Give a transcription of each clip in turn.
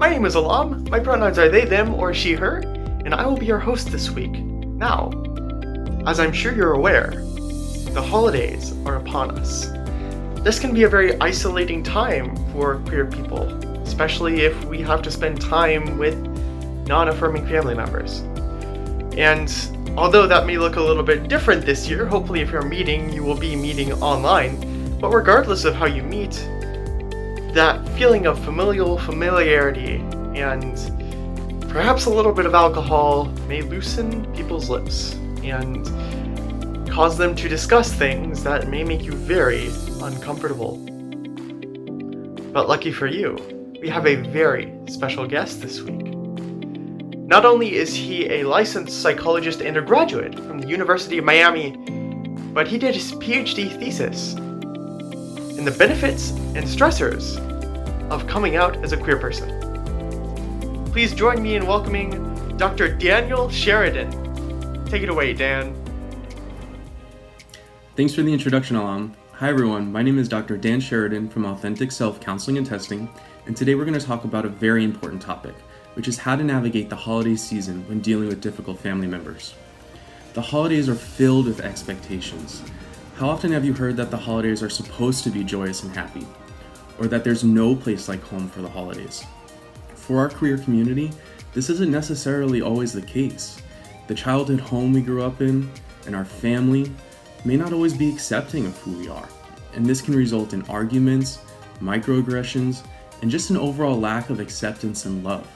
My name is Alam, my pronouns are they, them, or she, her, and I will be your host this week. Now, as I'm sure you're aware, the holidays are upon us. This can be a very isolating time for queer people, especially if we have to spend time with non-affirming family members. And although that may look a little bit different this year, hopefully if you're meeting, you will be meeting online, but regardless of how you meet, that feeling of familiarity and perhaps a little bit of alcohol may loosen people's lips and cause them to discuss things that may make you very uncomfortable. But lucky for you, we have a very special guest this week. Not only is he a licensed psychologist and a graduate from the University of Miami, but he did his PhD thesis in the benefits and stressors of coming out as a queer person. Please join me in welcoming Dr. Daniel Sheridan. Take it away, Dan. Thanks for the introduction, Alam. Hi everyone, my name is Dr. Dan Sheridan from Authentic Self Counseling and Testing, and today we're going to talk about a very important topic, which is how to navigate the holiday season when dealing with difficult family members. The holidays are filled with expectations. How often have you heard that the holidays are supposed to be joyous and happy, or that there's no place like home for the holidays? For our queer community, this isn't necessarily always the case. The childhood home we grew up in and our family may not always be accepting of who we are, and this can result in arguments, microaggressions, and just an overall lack of acceptance and love.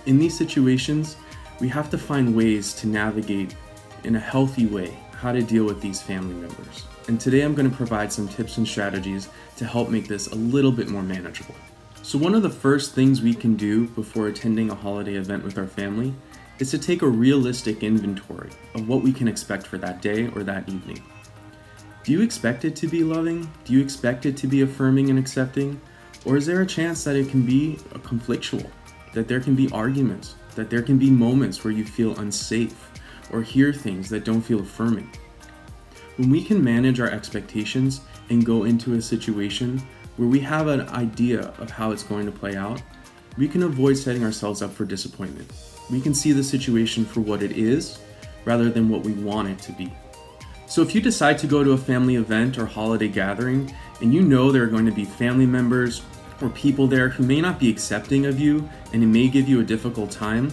In these situations, we have to find ways to navigate in a healthy way how to deal with these family members. And today I'm going to provide some tips and strategies to help make this a little bit more manageable. So one of the first things we can do before attending a holiday event with our family is to take a realistic inventory of what we can expect for that day or that evening. Do you expect it to be loving? Do you expect it to be affirming and accepting? Or is there a chance that it can be conflictual, that there can be arguments, that there can be moments where you feel unsafe or hear things that don't feel affirming? When we can manage our expectations and go into a situation where we have an idea of how it's going to play out, we can avoid setting ourselves up for disappointment. We can see the situation for what it is rather than what we want it to be. So if you decide to go to a family event or holiday gathering and you know there are going to be family members or people there who may not be accepting of you and it may give you a difficult time,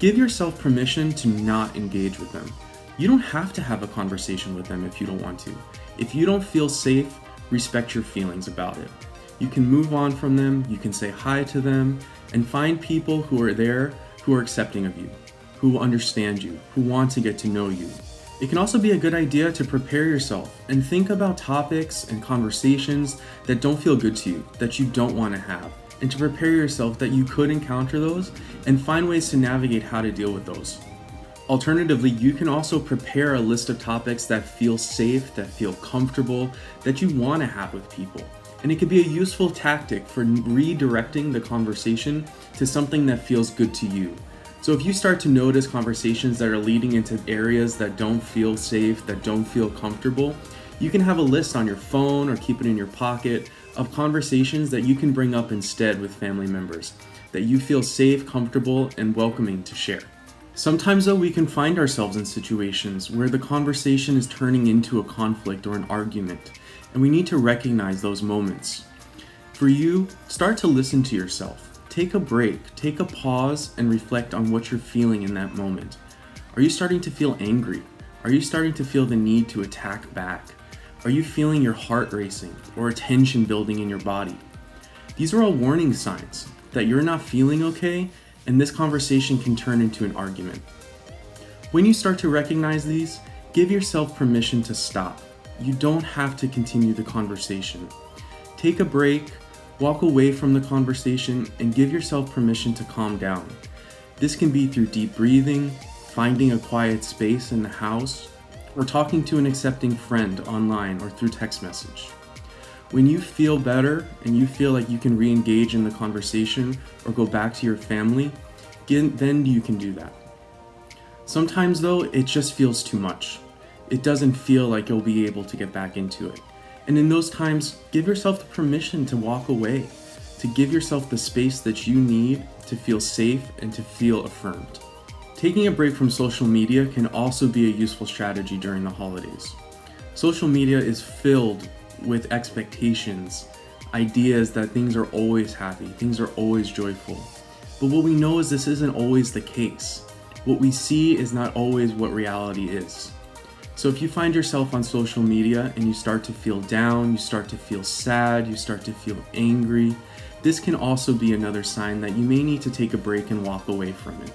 give yourself permission to not engage with them. You don't have to have a conversation with them if you don't want to. If you don't feel safe, respect your feelings about it. You can move on from them, you can say hi to them, and find people who are there who are accepting of you, who understand you, who want to get to know you. It can also be a good idea to prepare yourself and think about topics and conversations that don't feel good to you, that you don't want to have, and to prepare yourself that you could encounter those and find ways to navigate how to deal with those. Alternatively, you can also prepare a list of topics that feel safe, that feel comfortable, that you want to have with people. And it could be a useful tactic for redirecting the conversation to something that feels good to you. So if you start to notice conversations that are leading into areas that don't feel safe, that don't feel comfortable, you can have a list on your phone or keep it in your pocket of conversations that you can bring up instead with family members, that you feel safe, comfortable, and welcoming to share. Sometimes though, we can find ourselves in situations where the conversation is turning into a conflict or an argument, and we need to recognize those moments. For you, start to listen to yourself. Take a break, take a pause, and reflect on what you're feeling in that moment. Are you starting to feel angry? Are you starting to feel the need to attack back? Are you feeling your heart racing or a tension building in your body? These are all warning signs that you're not feeling okay, and this conversation can turn into an argument. When you start to recognize these, give yourself permission to stop. You don't have to continue the conversation. Take a break, walk away from the conversation, and give yourself permission to calm down. This can be through deep breathing, finding a quiet space in the house, or talking to an accepting friend online or through text message. When you feel better and you feel like you can re-engage in the conversation or go back to your family, then you can do that. Sometimes though, it just feels too much. It doesn't feel like you'll be able to get back into it. And in those times, give yourself the permission to walk away, to give yourself the space that you need to feel safe and to feel affirmed. Taking a break from social media can also be a useful strategy during the holidays. Social media is filled with expectations, ideas that things are always happy, things are always joyful. But what we know is this isn't always the case. What we see is not always what reality is. So if you find yourself on social media and you start to feel down, you start to feel sad, you start to feel angry, this can also be another sign that you may need to take a break and walk away from it.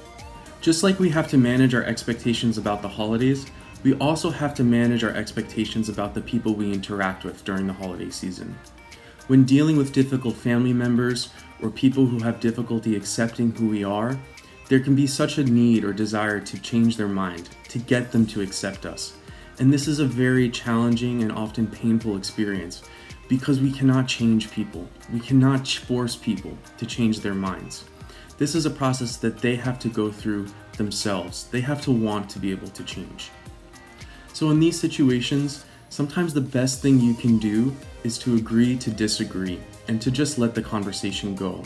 Just like we have to manage our expectations about the holidays, we also have to manage our expectations about the people we interact with during the holiday season. When dealing with difficult family members or people who have difficulty accepting who we are, there can be such a need or desire to change their mind, to get them to accept us. And this is a very challenging and often painful experience because we cannot change people. We cannot force people to change their minds. This is a process that they have to go through themselves. They have to want to be able to change. So in these situations, sometimes the best thing you can do is to agree to disagree and to just let the conversation go.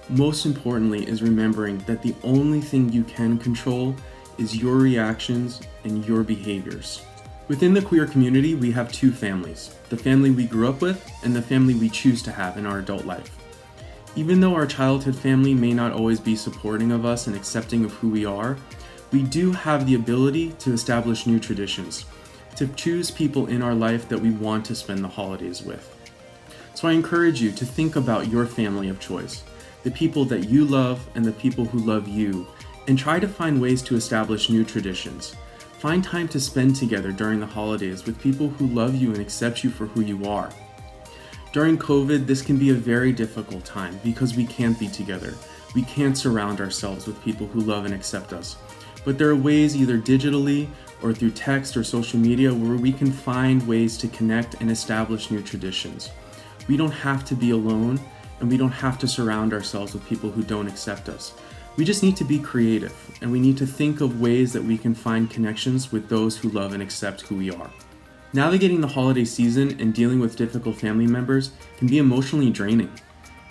Most importantly is remembering that the only thing you can control is your reactions and your behaviors. Within the queer community, we have two families, the family we grew up with and the family we choose to have in our adult life. Even though our childhood family may not always be supporting of us and accepting of who we are, we do have the ability to establish new traditions, to choose people in our life that we want to spend the holidays with. So I encourage you to think about your family of choice, the people that you love and the people who love you, and try to find ways to establish new traditions. Find time to spend together during the holidays with people who love you and accept you for who you are. During COVID, this can be a very difficult time because we can't be together. We can't surround ourselves with people who love and accept us. But there are ways, either digitally or through text or social media, where we can find ways to connect and establish new traditions. We don't have to be alone, and we don't have to surround ourselves with people who don't accept us. We just need to be creative, and we need to think of ways that we can find connections with those who love and accept who we are. Navigating the holiday season and dealing with difficult family members can be emotionally draining.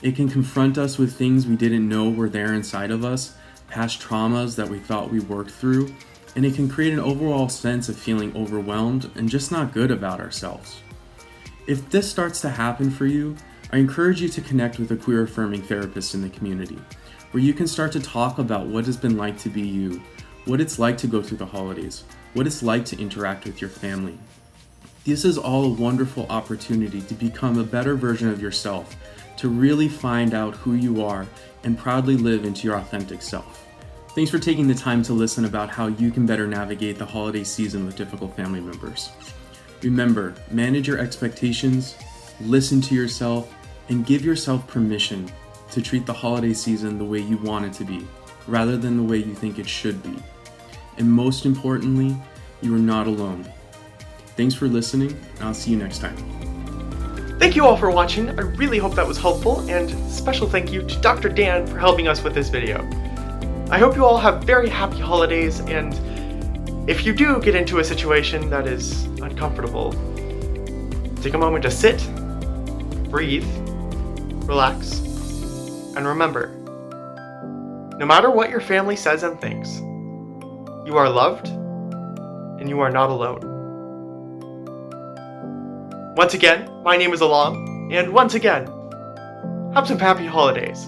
It can confront us with things we didn't know were there inside of us, past traumas that we thought we worked through, and it can create an overall sense of feeling overwhelmed and just not good about ourselves. If this starts to happen for you, I encourage you to connect with a queer affirming therapist in the community, where you can start to talk about what it's been like to be you, what it's like to go through the holidays, what it's like to interact with your family. This is all a wonderful opportunity to become a better version of yourself, to really find out who you are and proudly live into your authentic self. Thanks for taking the time to listen about how you can better navigate the holiday season with difficult family members. Remember, manage your expectations, listen to yourself, and give yourself permission to treat the holiday season the way you want it to be, rather than the way you think it should be. And most importantly, you are not alone. Thanks for listening, and I'll see you next time. Thank you all for watching. I really hope that was helpful, and special thank you to Dr. Dan for helping us with this video. I hope you all have very happy holidays, and if you do get into a situation that is uncomfortable, take a moment to sit, breathe, relax, and remember, no matter what your family says and thinks, you are loved and you are not alone. Once again, my name is Alam, and once again, have some happy holidays.